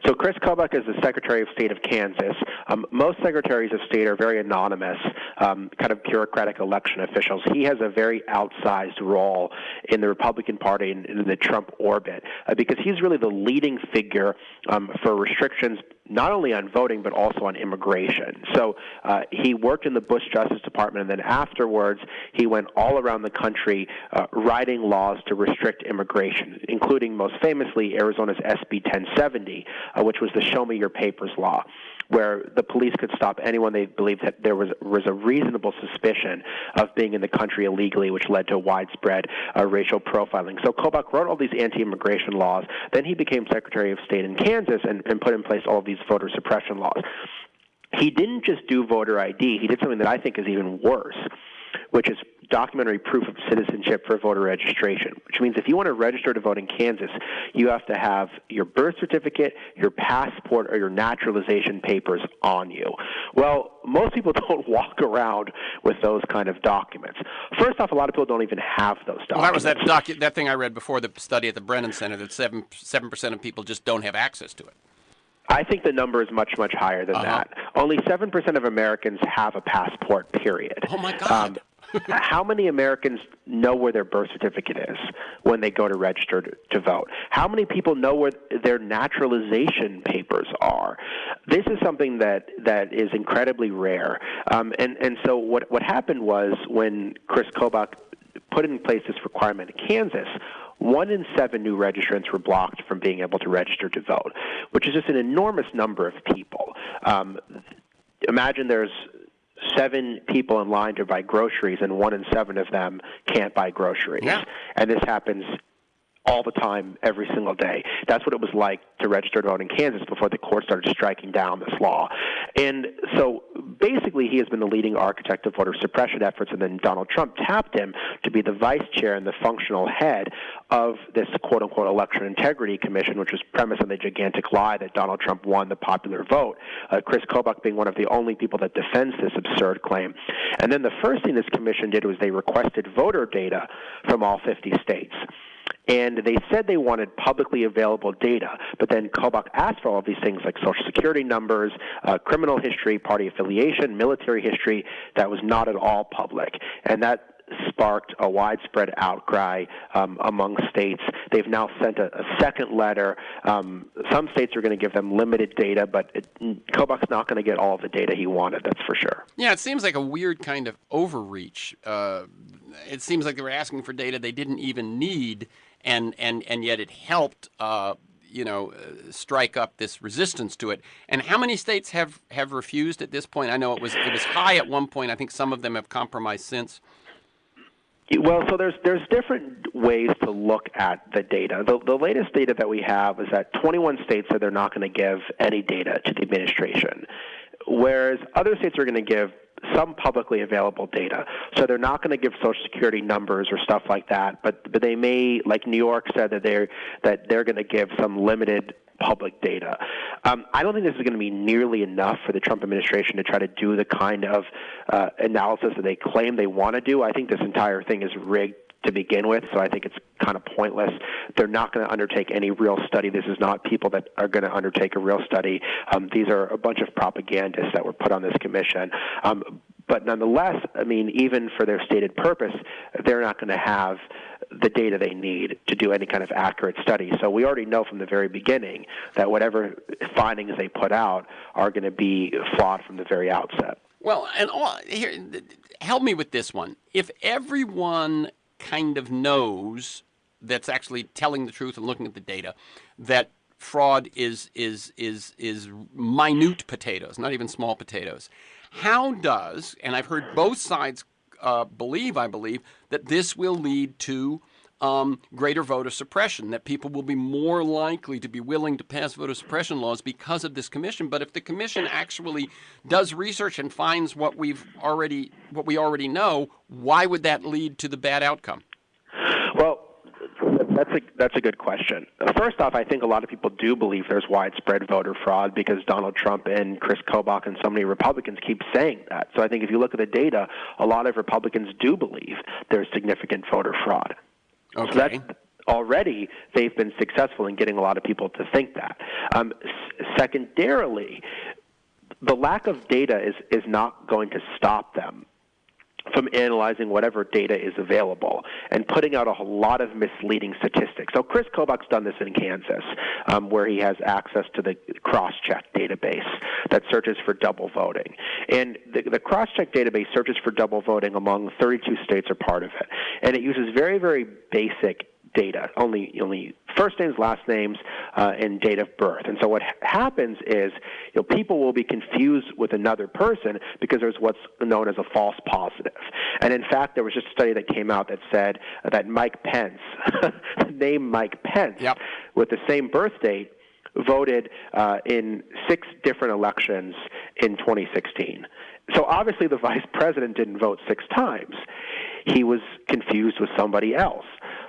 So Chris Kobach is the Secretary of State of Kansas. Most Secretaries of State are very anonymous, kind of bureaucratic election officials. He has a very outsized role in the Republican Party and in the Trump orbit because he's really the leading figure for restrictions not only on voting but also on immigration. So he worked in the Bush Justice Department, and then afterwards he went all around the country writing laws to restrict immigration, including most famously Arizona's SB 1070, which was the Show Me Your Papers law, where the police could stop anyone they believed that there was a reasonable suspicion of being in the country illegally, which led to widespread racial profiling. So Kobach wrote all these anti-immigration laws. Then he became Secretary of State in Kansas and put in place all of these voter suppression laws. He didn't just do voter ID. He did something that I think is even worse, which is documentary proof of citizenship for voter registration, which means if you want to register to vote in Kansas, you have to have your birth certificate, your passport, or your naturalization papers on you. Well, most people don't walk around with those kind of documents. First off, a lot of people don't even have those documents. Well, that was that thing I read before the study at the Brennan Center, that 7% of people just don't have access to it. I think the number is much, much higher than that. Only 7% of Americans have a passport, period. Oh, my God. How many Americans know where their birth certificate is when they go to register to vote? How many people know where their naturalization papers are? This is something that is incredibly rare. And so what happened was when Chris Kobach put in place this requirement in Kansas, 1 in 7 new registrants were blocked from being able to register to vote, which is just an enormous number of people. Imagine there's 7 people in line to buy groceries, and 1 in 7 of them can't buy groceries. Yeah. And this happens all the time, every single day. That's what it was like to register to vote in Kansas before the court started striking down this law. And so basically he has been the leading architect of voter suppression efforts, and then Donald Trump tapped him to be the vice chair and the functional head of this quote-unquote Election Integrity Commission, which was premised on the gigantic lie that Donald Trump won the popular vote, Chris Kobach being one of the only people that defends this absurd claim. And then the first thing this commission did was they requested voter data from all 50 states. And they said they wanted publicly available data, but then Kobach asked for all of these things like Social Security numbers, criminal history, party affiliation, military history, that was not at all public. And that sparked a widespread outcry among states. They've now sent a second letter. Some states are going to give them limited data, but Kobach's not going to get all of the data he wanted, that's for sure. Yeah, it seems like a weird kind of overreach. It seems like they were asking for data they didn't even need, and yet it helped strike up this resistance to it. And how many states have refused at this point? I know it was high at one point. I think some of them have compromised since. Well, so there's different ways to look at the data. The latest data that we have is that 21 states said they're not going to give any data to the administration, whereas other states are going to give some publicly available data. So they're not going to give Social Security numbers or stuff like that, but they may, like New York said, that they're going to give some limited public data. I don't think this is going to be nearly enough for the Trump administration to try to do the kind of analysis that they claim they want to do. I think this entire thing is rigged to begin with, so I think it's kind of pointless. They're not going to undertake any real study. This is not people that are going to undertake a real study. These are a bunch of propagandists that were put on this commission. But nonetheless, I mean, even for their stated purpose, they're not going to have the data they need to do any kind of accurate study. So we already know from the very beginning that whatever findings they put out are going to be flawed from the very outset. Well, and here, help me with this one. If everyone kind of knows, that's actually telling the truth and looking at the data, that fraud is minute potatoes, not even small potatoes. How does, and I've heard both sides I believe, that this will lead to greater voter suppression, that people will be more likely to be willing to pass voter suppression laws because of this commission. But if the commission actually does research and finds what we already know, why would that lead to the bad outcome? Well, that's a good question. First off, I think a lot of people do believe there's widespread voter fraud because Donald Trump and Chris Kobach and so many Republicans keep saying that. So I think if you look at the data, a lot of Republicans do believe there's significant voter fraud. Okay. So that's already they've been successful in getting a lot of people to think that. Secondarily, the lack of data is not going to stop them from analyzing whatever data is available and putting out a lot of misleading statistics. So Chris Kobach's done this in Kansas, where he has access to the Crosscheck database that searches for double voting. And the Crosscheck database searches for double voting among 32 states are part of it. And it uses very, very basic data, only first names, last names, and date of birth. And so what happens is, people will be confused with another person because there's what's known as a false positive. And in fact, there was just a study that came out that said that Mike Pence, the name Mike Pence, yep, with the same birth date, voted in 6 different elections in 2016. So obviously the vice president didn't vote 6 times. He was confused with somebody else,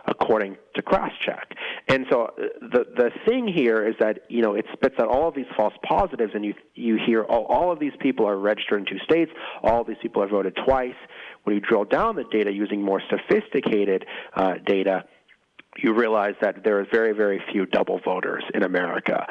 according to Crosscheck. And so the thing here is that, it spits out all of these false positives, and you hear all of these people are registered in 2 states, all of these people have voted twice. When you drill down the data using more sophisticated data, you realize that there are very, very few double voters in America.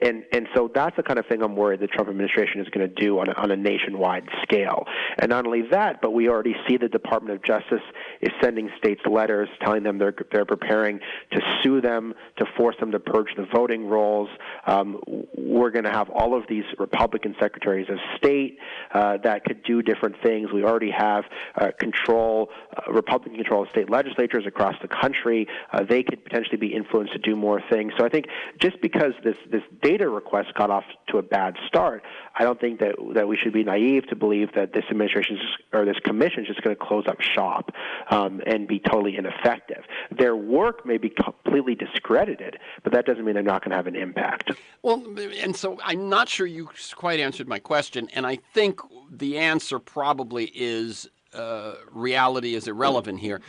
And so that's the kind of thing I'm worried the Trump administration is going to do on a nationwide scale. And not only that, but we already see the Department of Justice is sending states letters telling them they're preparing to sue them, to force them to purge the voting rolls. We're going to have all of these Republican secretaries of state that could do different things. We already have Republican control of state legislatures across the country. They could potentially be influenced to do more things. So I think just because this data request got off to a bad start, I don't think that we should be naive to believe that this administration or this commission is just going to close up shop and be totally ineffective. Their work may be completely discredited, but that doesn't mean they're not going to have an impact. Well, and so I'm not sure you quite answered my question, and I think the answer probably is reality is irrelevant here.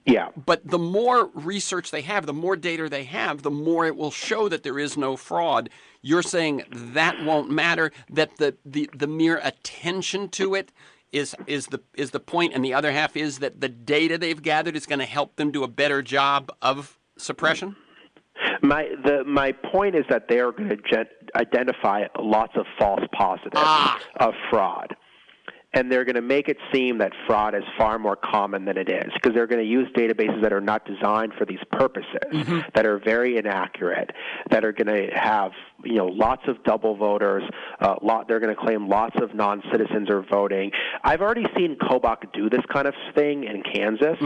Yeah. But the more research they have, the more data they have, the more it will show that there is no fraud. You're saying that won't matter, that the mere attention to it is the point, and the other half is that the data they've gathered is going to help them do a better job of suppression? My point is that they are going to identify lots of false positives of fraud. and they're going to make it seem that fraud is far more common than it is, because they're going to use databases that are not designed for these purposes, that are very inaccurate, that are going to have lots of double voters. They're going to claim lots of non-citizens are voting. I've already seen Kobach do this kind of thing in Kansas,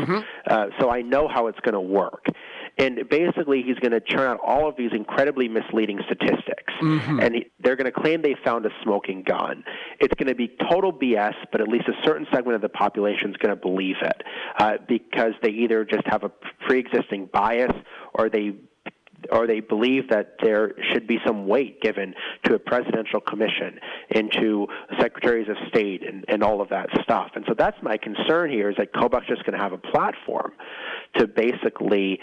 so I know how it's going to work. And basically, he's going to churn out all of these incredibly misleading statistics. And they're going to claim they found a smoking gun. It's going to be total BS, but at least a certain segment of the population is going to believe it because they either just have a pre-existing bias or they believe that there should be some weight given to a presidential commission and to secretaries of state and all of that stuff. And so that's my concern here, is that Kobach's just going to have a platform to basically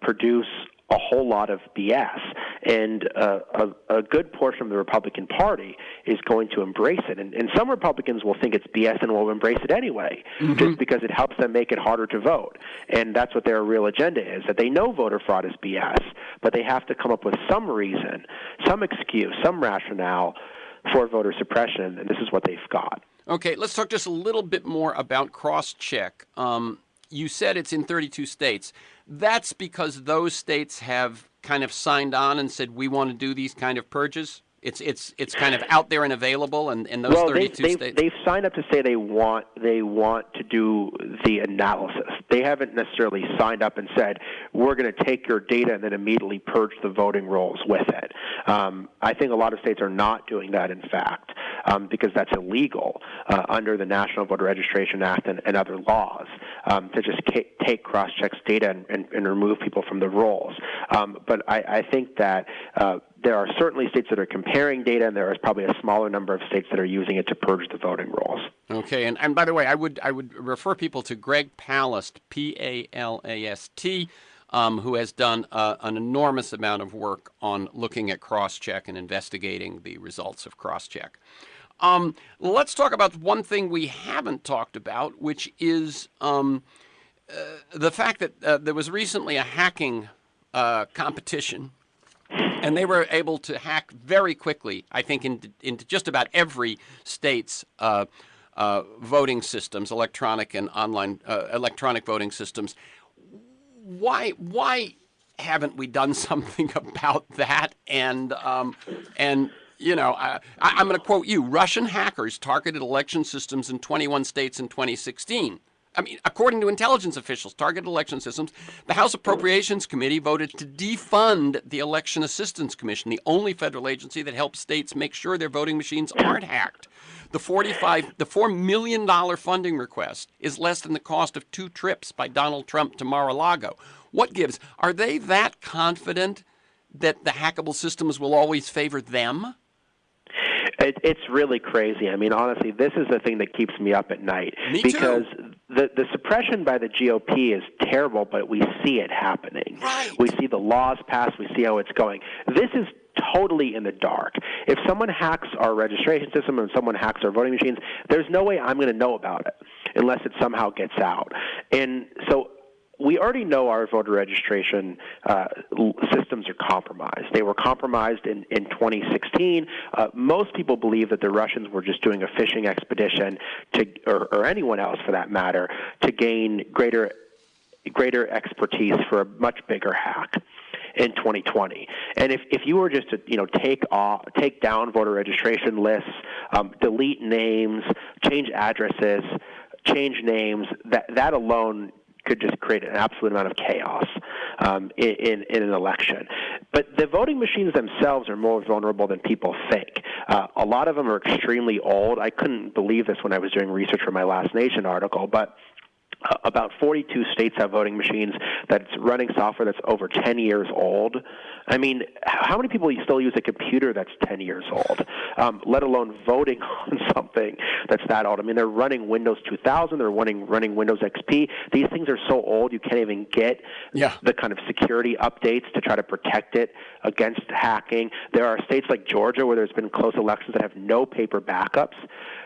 produce a whole lot of BS. And a good portion of the Republican Party is going to embrace it. And some Republicans will think it's BS and will embrace it anyway, just because it helps them make it harder to vote. And that's what their real agenda is, that they know voter fraud is BS, but they have to come up with some reason, some excuse, some rationale for voter suppression, and this is what they've got. Okay, let's talk just a little bit more about cross-check. You said it's in 32 states. That's because those states have kind of signed on and said, we want to do these kind of purges? It's kind of out there and available in those 32 states? They've signed up to say they want to do the analysis. They haven't necessarily signed up and said, we're going to take your data and then immediately purge the voting rolls with it. I think a lot of states are not doing that, in fact, because that's illegal under the National Voter Registration Act and other laws, to just take cross-checks data and remove people from the rolls. But I think that there are certainly states that are comparing data, and there is probably a smaller number of states that are using it to purge the voting rolls. Okay, and by the way, I would refer people to Greg Palast, P-A-L-A-S-T, who has done an enormous amount of work on looking at cross-check and investigating the results of cross-check. Let's talk about one thing we haven't talked about, which is the fact that there was recently a hacking competition, and they were able to hack very quickly, I think, into just about every state's voting systems, electronic and online electronic voting systems. Why haven't we done something about that? And you know, I'm going to quote you: Russian hackers targeted election systems in 21 states in 2016. I mean, according to intelligence officials, targeted election systems. The House Appropriations Committee voted to defund the Election Assistance Commission, the only federal agency that helps states make sure their voting machines aren't hacked. The $4 million funding request is less than the cost of 2 trips by Donald Trump to Mar-a-Lago. What gives? Are they that confident that the hackable systems will always favor them? It's really crazy. I mean, honestly, this is the thing that keeps me up at night. Me because too. The suppression by the GOP is terrible, but we see it happening. Right. We see the laws passed. We see how it's going. This is totally in the dark. If someone hacks our registration system and someone hacks our voting machines, there's no way I'm going to know about it unless it somehow gets out. And so we already know our voter registration systems are compromised. They were compromised in 2016. Most people believe that the Russians were just doing a fishing expedition or anyone else for that matter, to gain greater expertise for a much bigger hack in 2020. And if you were just to take down voter registration lists, delete names, change addresses, change names, that alone could just create an absolute amount of chaos in an election. But the voting machines themselves are more vulnerable than people think. A lot of them are extremely old. I couldn't believe this when I was doing research for my Last Nation article, but about 42 states have voting machines that's running software that's over 10 years old. I mean, how many people still use a computer that's 10 years old, let alone voting on something that's that old? I mean, they're running Windows 2000, they're running Windows XP. These things are so old you can't even get the kind of security updates to try to protect it against hacking. There are states like Georgia where there's been close elections that have no paper backups.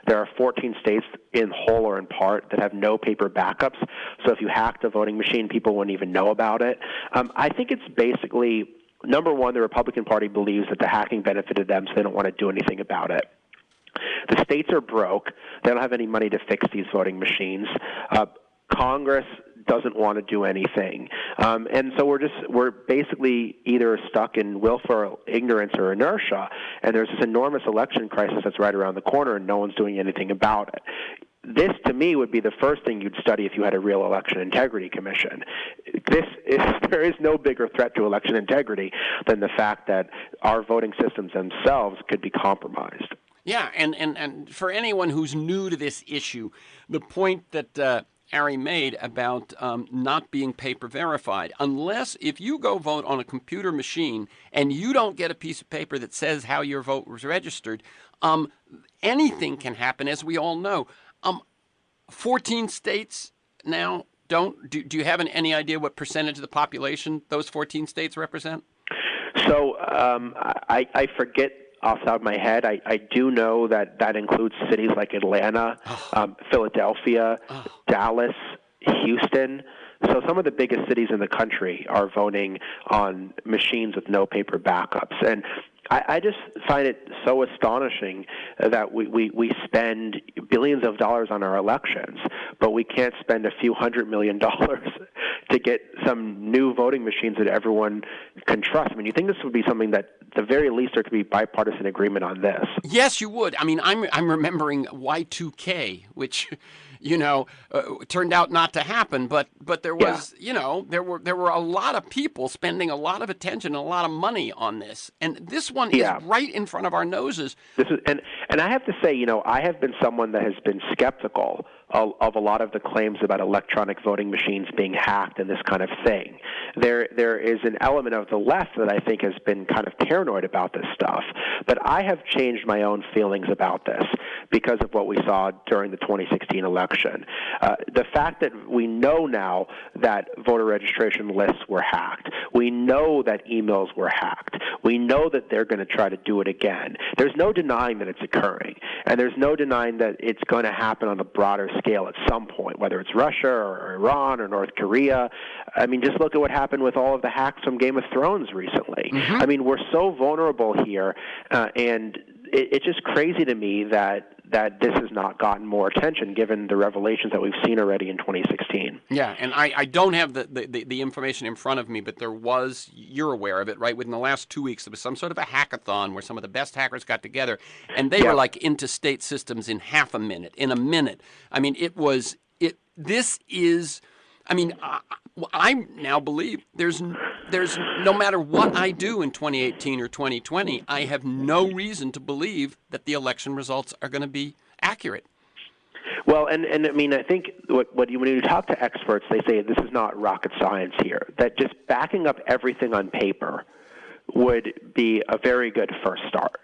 There are 14 states in whole or in part that have no paper backups. So if you hacked a voting machine, people wouldn't even know about it. I think it's basically, number one, the Republican Party believes that the hacking benefited them, so they don't want to do anything about it. The states are broke. They don't have any money to fix these voting machines. Congress doesn't want to do anything, and so we're basically either stuck in willful ignorance or inertia. And there's this enormous election crisis that's right around the corner, and no one's doing anything about it. This, to me, would be the first thing you'd study if you had a real election integrity commission. There is no bigger threat to election integrity than the fact that our voting systems themselves could be compromised. Yeah, and for anyone who's new to this issue, the point that Ari made about not being paper verified, unless if you go vote on a computer machine and you don't get a piece of paper that says how your vote was registered, anything can happen, as we all know. 14 states now don't. Do you have any idea what percentage of the population those 14 states represent? So I forget off the top of my head. I do know that includes cities like Atlanta, Philadelphia, Dallas, Houston. So some of the biggest cities in the country are voting on machines with no paper backups. And I just find it so astonishing that we spend billions of dollars on our elections, but we can't spend a few $100 million to get some new voting machines that everyone can trust. I mean, you think this would be something that, at the very least, there could be bipartisan agreement on this? Yes, you would. I mean, I'm remembering Y2K, which turned out not to happen, but there was, there were a lot of people spending a lot of attention and a lot of money on this, and this one is right in front of our noses. And I have to say, I have been someone that has been skeptical of a lot of the claims about electronic voting machines being hacked and this kind of thing. There is an element of the left that I think has been kind of paranoid about this stuff, but I have changed my own feelings about this because of what we saw during the 2016 election. The fact that we know now that voter registration lists were hacked, we know that emails were hacked, we know that they're going to try to do it again. There's no denying that it's occurring, and there's no denying that it's going to happen on a broader scale at some point, whether it's Russia or Iran or North Korea. I mean, just look at what happened with all of the hacks from Game of Thrones recently. I mean, we're so vulnerable here, and it's just crazy to me that this has not gotten more attention given the revelations that we've seen already in 2016. Yeah, and I don't have the information in front of me, but there was, you're aware of it, right? Within the last 2 weeks, there was some sort of a hackathon where some of the best hackers got together, and they were like into state systems in half a minute, in a minute. I mean, I now believe there's no matter what I do in 2018 or 2020, I have no reason to believe that the election results are going to be accurate. Well, and I mean, I think when you talk to experts, they say this is not rocket science here, that just backing up everything on paper would be a very good first start.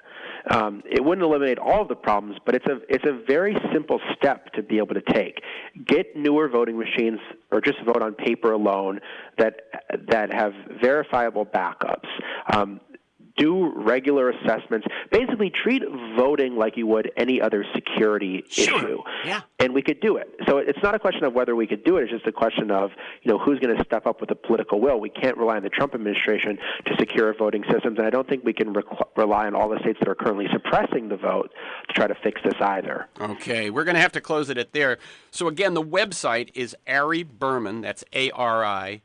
It wouldn't eliminate all of the problems, but it's a very simple step to be able to take. Get newer voting machines, or just vote on paper alone, that have verifiable backups. Do regular assessments. Basically, treat voting like you would any other security issue. Yeah. And we could do it. So it's not a question of whether we could do it. It's just a question of, who's going to step up with the political will. We can't rely on the Trump administration to secure voting systems, and I don't think we can rely on all the states that are currently suppressing the vote to try to fix this either. Okay, we're going to have to close it at there. So again, the website is Ari Berman. That's ARI-Berman,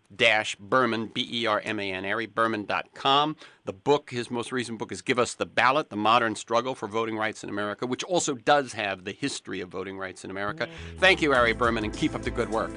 BERMAN, AriBerman.com. The book, his most recent book, is Give Us the Ballot, The Modern Struggle for Voting Rights in America, which also does have the history of voting rights in America. Thank you, Ari Berman, and keep up the good work.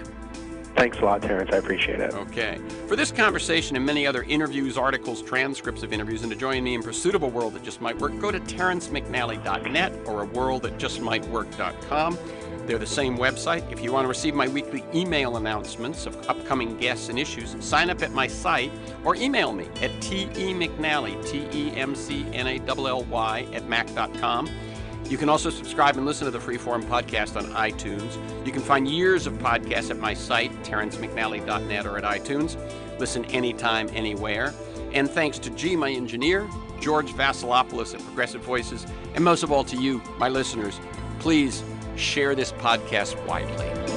Thanks a lot, Terrence. I appreciate it. Okay. For this conversation and many other interviews, articles, transcripts of interviews, and to join me in pursuit of a world that just might work, go to terrencemcnally.net or aworldthatjustmightwork.com. They're the same website. If you want to receive my weekly email announcements of upcoming guests and issues, sign up at my site or email me at temcnally, TEMCNALLY @mac.com. You can also subscribe and listen to the Freeform podcast on iTunes. You can find years of podcasts at my site, terrencemcnally.net, or at iTunes. Listen anytime, anywhere. And thanks to G, my engineer, George Vasilopoulos at Progressive Voices, and most of all to you, my listeners. Please share this podcast widely.